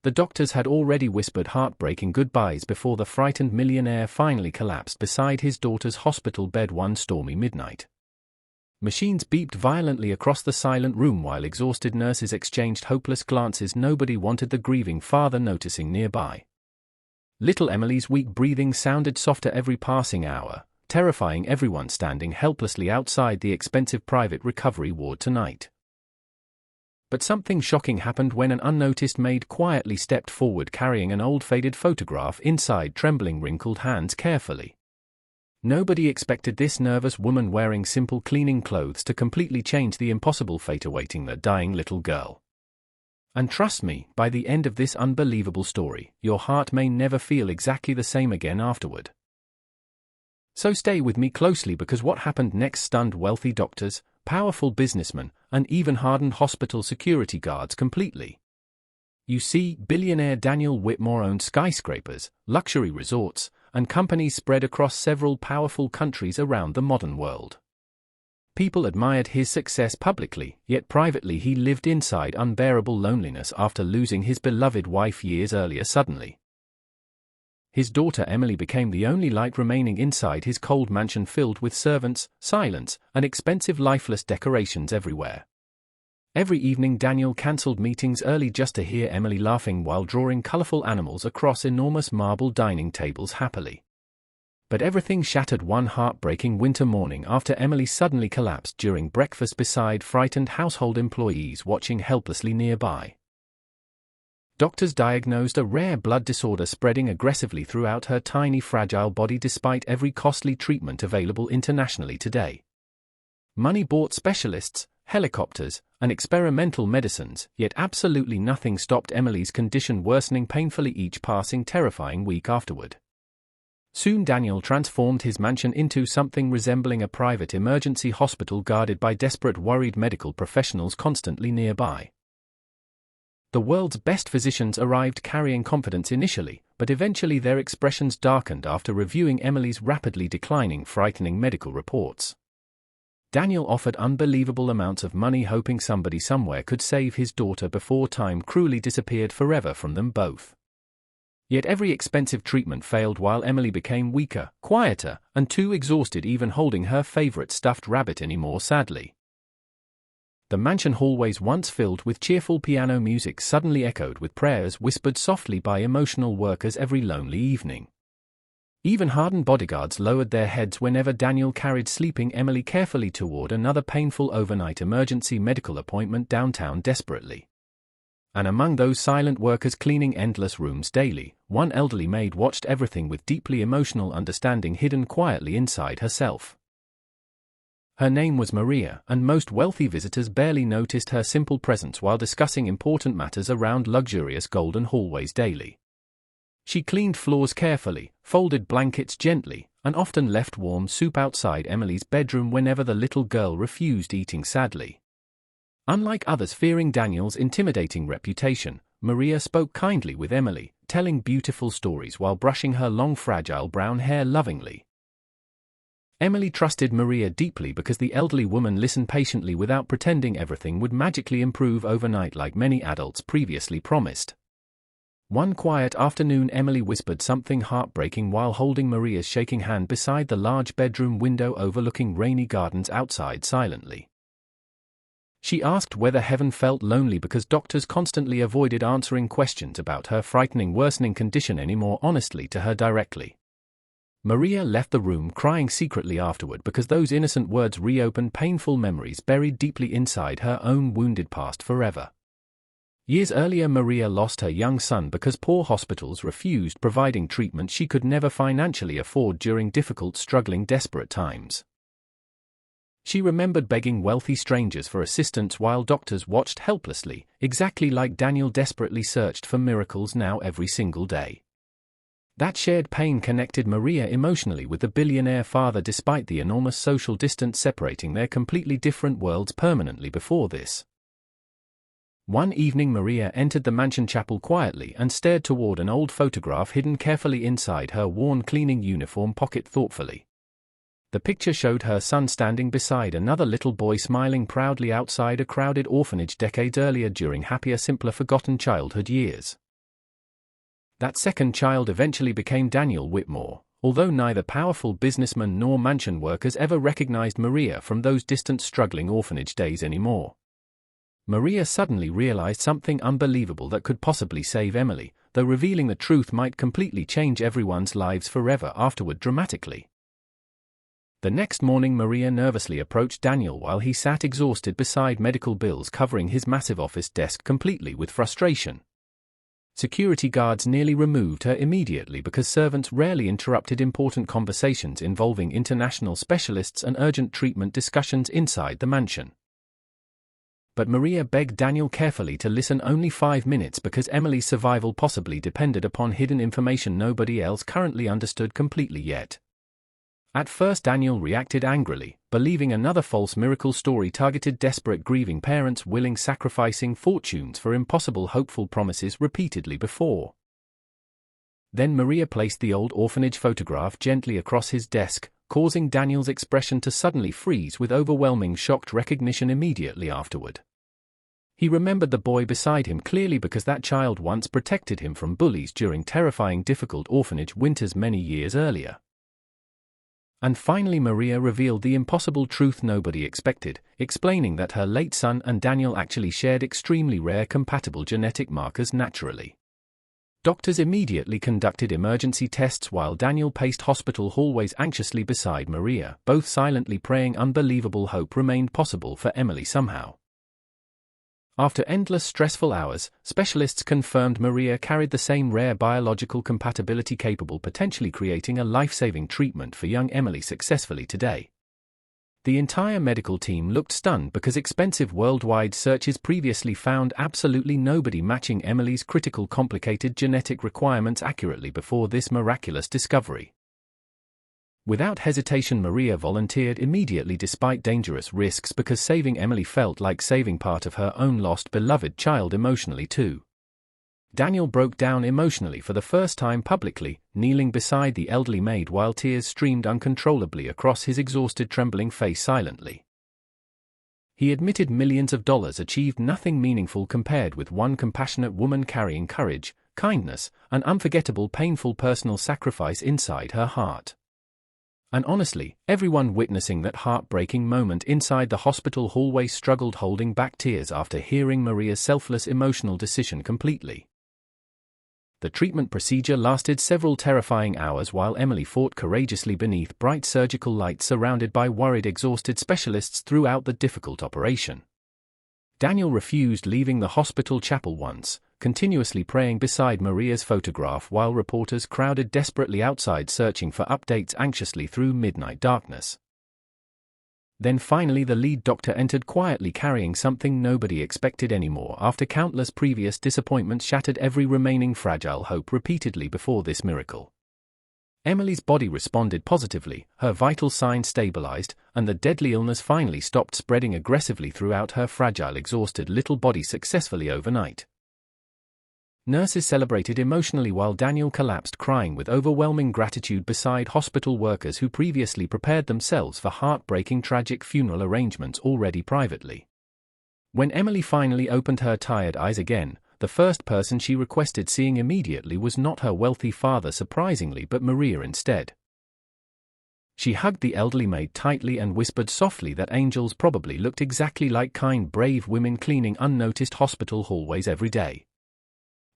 The doctors had already whispered heartbreaking goodbyes before the frightened millionaire finally collapsed beside his daughter's hospital bed one stormy midnight. Machines beeped violently across the silent room while exhausted nurses exchanged hopeless glances, nobody wanted the grieving father noticing nearby. Little Emily's weak breathing sounded softer every passing hour, terrifying everyone standing helplessly outside the expensive private recovery ward tonight. But something shocking happened when an unnoticed maid quietly stepped forward carrying an old faded photograph inside trembling wrinkled hands carefully. Nobody expected this nervous woman wearing simple cleaning clothes to completely change the impossible fate awaiting the dying little girl. And trust me, by the end of this unbelievable story, your heart may never feel exactly the same again afterward. So stay with me closely because what happened next stunned wealthy doctors, powerful businessmen, and even hardened hospital security guards completely. You see, billionaire Daniel Whitmore owned skyscrapers, luxury resorts, and companies spread across several powerful countries around the modern world. People admired his success publicly, yet privately he lived inside unbearable loneliness after losing his beloved wife years earlier suddenly. His daughter Emily became the only light remaining inside his cold mansion filled with servants, silence, and expensive lifeless decorations everywhere. Every evening Daniel cancelled meetings early just to hear Emily laughing while drawing colorful animals across enormous marble dining tables happily. But everything shattered one heartbreaking winter morning after Emily suddenly collapsed during breakfast beside frightened household employees watching helplessly nearby. Doctors diagnosed a rare blood disorder spreading aggressively throughout her tiny fragile body despite every costly treatment available internationally today. Money bought specialists, helicopters, and experimental medicines, yet absolutely nothing stopped Emily's condition worsening painfully each passing terrifying week afterward. Soon Daniel transformed his mansion into something resembling a private emergency hospital guarded by desperate worried medical professionals constantly nearby. The world's best physicians arrived carrying confidence initially, but eventually their expressions darkened after reviewing Emily's rapidly declining, frightening medical reports. Daniel offered unbelievable amounts of money hoping somebody somewhere could save his daughter before time cruelly disappeared forever from them both. Yet every expensive treatment failed while Emily became weaker, quieter, and too exhausted even holding her favorite stuffed rabbit anymore sadly. The mansion hallways once filled with cheerful piano music suddenly echoed with prayers whispered softly by emotional workers every lonely evening. Even hardened bodyguards lowered their heads whenever Daniel carried sleeping Emily carefully toward another painful overnight emergency medical appointment downtown desperately. And among those silent workers cleaning endless rooms daily, one elderly maid watched everything with deeply emotional understanding hidden quietly inside herself. Her name was Maria, and most wealthy visitors barely noticed her simple presence while discussing important matters around luxurious golden hallways daily. She cleaned floors carefully, folded blankets gently, and often left warm soup outside Emily's bedroom whenever the little girl refused eating sadly. Unlike others fearing Daniel's intimidating reputation, Maria spoke kindly with Emily, telling beautiful stories while brushing her long fragile brown hair lovingly. Emily trusted Maria deeply because the elderly woman listened patiently without pretending everything would magically improve overnight like many adults previously promised. One quiet afternoon Emily whispered something heartbreaking while holding Maria's shaking hand beside the large bedroom window overlooking rainy gardens outside silently. She asked whether heaven felt lonely because doctors constantly avoided answering questions about her frightening worsening condition anymore honestly to her directly. Maria left the room crying secretly afterward because those innocent words reopened painful memories buried deeply inside her own wounded past forever. Years earlier Maria lost her young son because poor hospitals refused providing treatment she could never financially afford during difficult struggling desperate times. She remembered begging wealthy strangers for assistance while doctors watched helplessly, exactly like Daniel desperately searched for miracles now every single day. That shared pain connected Maria emotionally with the billionaire father despite the enormous social distance separating their completely different worlds permanently before this. One evening Maria entered the mansion chapel quietly and stared toward an old photograph hidden carefully inside her worn cleaning uniform pocket thoughtfully. The picture showed her son standing beside another little boy smiling proudly outside a crowded orphanage decades earlier during happier simpler forgotten childhood years. That second child eventually became Daniel Whitmore, although neither powerful businessman nor mansion workers ever recognized Maria from those distant struggling orphanage days anymore. Maria suddenly realized something unbelievable that could possibly save Emily, though revealing the truth might completely change everyone's lives forever afterward dramatically. The next morning, Maria nervously approached Daniel while he sat exhausted beside medical bills covering his massive office desk, completely with frustration. Security guards nearly removed her immediately because servants rarely interrupted important conversations involving international specialists and urgent treatment discussions inside the mansion. But Maria begged Daniel carefully to listen only 5 minutes because Emily's survival possibly depended upon hidden information nobody else currently understood completely yet. At first Daniel reacted angrily, believing another false miracle story targeted desperate grieving parents willing sacrificing fortunes for impossible hopeful promises repeatedly before. Then Maria placed the old orphanage photograph gently across his desk, causing Daniel's expression to suddenly freeze with overwhelming shocked recognition immediately afterward. He remembered the boy beside him clearly because that child once protected him from bullies during terrifying difficult orphanage winters many years earlier. And finally Maria revealed the impossible truth nobody expected, explaining that her late son and Daniel actually shared extremely rare compatible genetic markers naturally. Doctors immediately conducted emergency tests while Daniel paced hospital hallways anxiously beside Maria, both silently praying unbelievable hope remained possible for Emily somehow. After endless stressful hours, specialists confirmed Maria carried the same rare biological compatibility capable potentially creating a life-saving treatment for young Emily successfully today. The entire medical team looked stunned because expensive worldwide searches previously found absolutely nobody matching Emily's critical complicated genetic requirements accurately before this miraculous discovery. Without hesitation, Maria volunteered immediately despite dangerous risks because saving Emily felt like saving part of her own lost beloved child emotionally too. Daniel broke down emotionally for the first time publicly, kneeling beside the elderly maid while tears streamed uncontrollably across his exhausted trembling face silently. He admitted millions of dollars achieved nothing meaningful compared with one compassionate woman carrying courage, kindness, and unforgettable painful personal sacrifice inside her heart. And honestly, everyone witnessing that heartbreaking moment inside the hospital hallway struggled holding back tears after hearing Maria's selfless emotional decision completely. The treatment procedure lasted several terrifying hours while Emily fought courageously beneath bright surgical lights surrounded by worried exhausted specialists throughout the difficult operation. Daniel refused leaving the hospital chapel once, continuously praying beside Maria's photograph while reporters crowded desperately outside searching for updates anxiously through midnight darkness. Then finally the lead doctor entered quietly carrying something nobody expected anymore after countless previous disappointments shattered every remaining fragile hope repeatedly before this miracle. Emily's body responded positively, her vital signs stabilized, and the deadly illness finally stopped spreading aggressively throughout her fragile, exhausted little body successfully overnight. Nurses celebrated emotionally while Daniel collapsed crying with overwhelming gratitude beside hospital workers who previously prepared themselves for heartbreaking tragic funeral arrangements already privately. When Emily finally opened her tired eyes again, the first person she requested seeing immediately was not her wealthy father surprisingly but Maria instead. She hugged the elderly maid tightly and whispered softly that angels probably looked exactly like kind brave women cleaning unnoticed hospital hallways every day.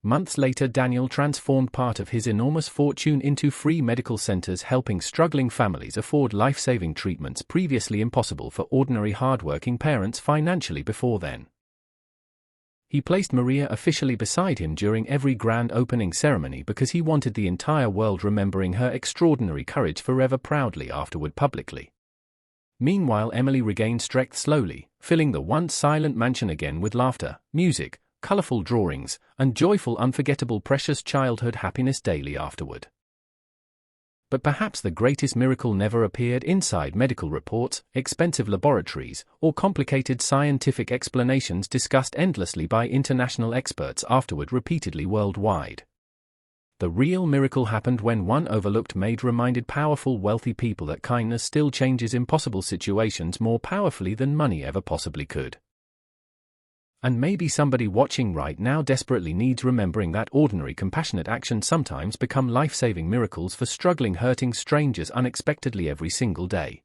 Months later, Daniel transformed part of his enormous fortune into free medical centers helping struggling families afford life-saving treatments previously impossible for ordinary hardworking parents financially before then. He placed Maria officially beside him during every grand opening ceremony because he wanted the entire world remembering her extraordinary courage forever proudly afterward publicly. Meanwhile, Emily regained strength slowly, filling the once silent mansion again with laughter, music, colorful drawings, and joyful unforgettable precious childhood happiness daily afterward. But perhaps the greatest miracle never appeared inside medical reports, expensive laboratories, or complicated scientific explanations discussed endlessly by international experts afterward repeatedly worldwide. The real miracle happened when one overlooked maid reminded powerful wealthy people that kindness still changes impossible situations more powerfully than money ever possibly could. And maybe somebody watching right now desperately needs remembering that ordinary compassionate actions sometimes become life-saving miracles for struggling hurting strangers unexpectedly every single day.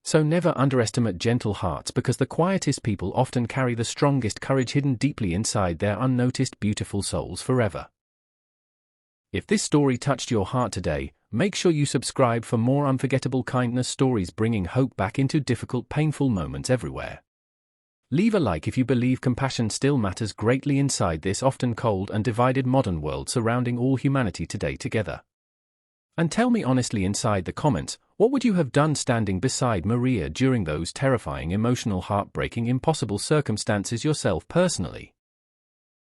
So never underestimate gentle hearts, because the quietest people often carry the strongest courage hidden deeply inside their unnoticed beautiful souls forever. If this story touched your heart today, make sure you subscribe for more unforgettable kindness stories bringing hope back into difficult, painful moments everywhere. Leave a like if you believe compassion still matters greatly inside this often cold and divided modern world surrounding all humanity today together. And tell me honestly inside the comments, what would you have done standing beside Maria during those terrifying, emotional, heartbreaking, impossible circumstances yourself personally?